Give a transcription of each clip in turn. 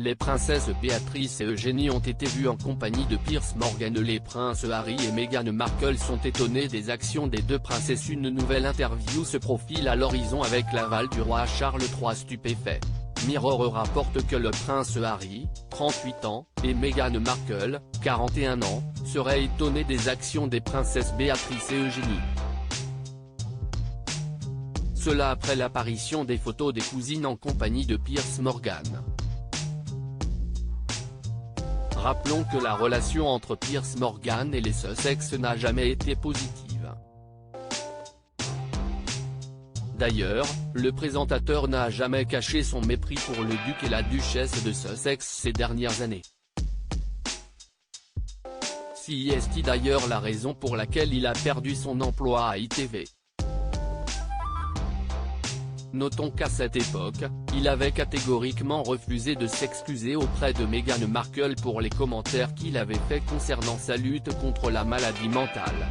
les princesses Béatrice et Eugénie ont été vues en compagnie de Piers Morgan. Les princes Harry et Meghan Markle sont étonnés des actions des deux princesses. Une nouvelle interview se profile à l'horizon avec l'aval du roi Charles III stupéfait. Mirror rapporte que le prince Harry, 38 ans, et Meghan Markle, 41 ans, seraient étonnés des actions des princesses Béatrice et Eugénie. Cela après l'apparition des photos des cousines en compagnie de Piers Morgan. Rappelons que la relation entre Piers Morgan et les Sussex n'a jamais été positive. D'ailleurs, le présentateur n'a jamais caché son mépris pour le duc et la duchesse de Sussex ces dernières années. C'est d'ailleurs la raison pour laquelle il a perdu son emploi à ITV. Notons qu'à cette époque, il avait catégoriquement refusé de s'excuser auprès de Meghan Markle pour les commentaires qu'il avait faits concernant sa lutte contre la maladie mentale.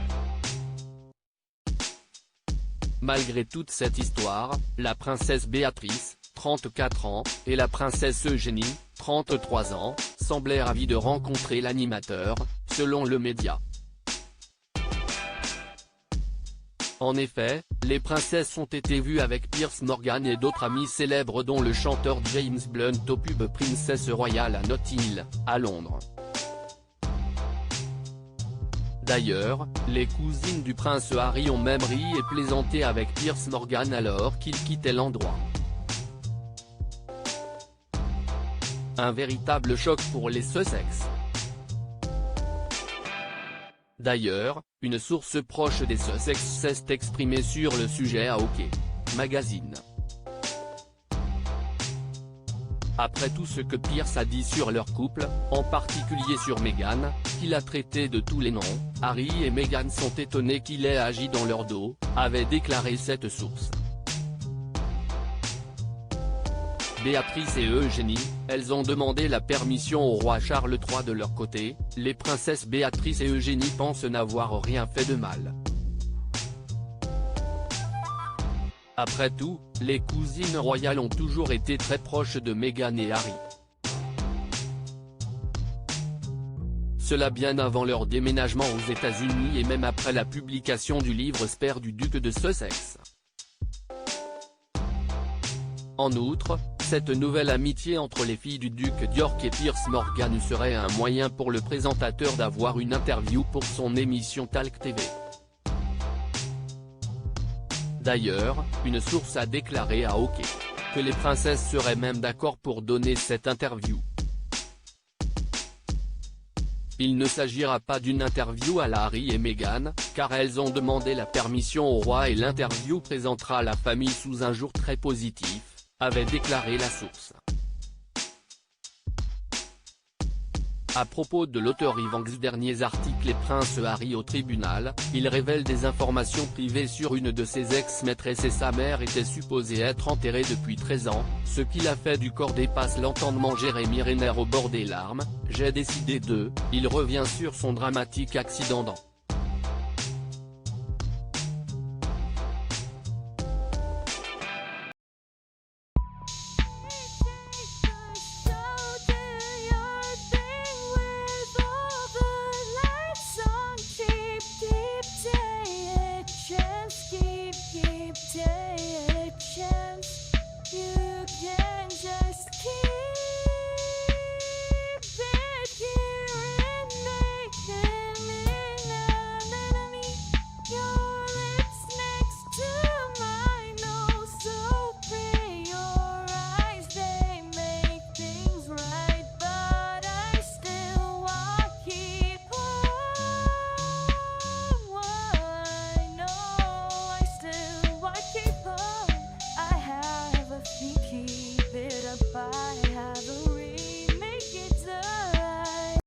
Malgré toute cette histoire, la princesse Béatrice, 34 ans, et la princesse Eugénie, 33 ans, semblaient ravis de rencontrer l'animateur, selon le média. En effet, les princesses ont été vues avec Piers Morgan et d'autres amis célèbres dont le chanteur James Blunt au pub Princess Royal à Notting Hill, à Londres. D'ailleurs, les cousines du prince Harry ont même ri et plaisanté avec Piers Morgan alors qu'il quittait l'endroit. Un véritable choc pour les Sussex. D'ailleurs, une source proche des Sussex s'est exprimée sur le sujet à OK Magazine. Après tout ce que Piers a dit sur leur couple, en particulier sur Meghan, qu'il a traité de tous les noms, Harry et Meghan sont étonnés qu'il ait agi dans leur dos, avait déclaré cette source. Béatrice et Eugénie, elles ont demandé la permission au roi Charles III de leur côté. Les princesses Béatrice et Eugénie pensent n'avoir rien fait de mal. Après tout, les cousines royales ont toujours été très proches de Meghan et Harry. Cela bien avant leur déménagement aux États-Unis et même après la publication du livre Spare du duc de Sussex. En outre, cette nouvelle amitié entre les filles du duc d'York et Piers Morgan serait un moyen pour le présentateur d'avoir une interview pour son émission Talk TV. D'ailleurs, une source a déclaré à OK que les princesses seraient même d'accord pour donner cette interview. Il ne s'agira pas d'une interview à la Harry et Meghan, car elles ont demandé la permission au roi et l'interview présentera la famille sous un jour très positif, avait déclaré la source. À propos de l'auteur Yvan X derniers articles et Prince Harry au tribunal, il révèle des informations privées sur une de ses ex-maîtresses et sa mère était supposée être enterrée depuis 13 ans, ce qu'il a fait du corps dépasse l'entendement. Jérémy Renner au bord des larmes, j'ai décidé de, il revient sur son dramatique accident dans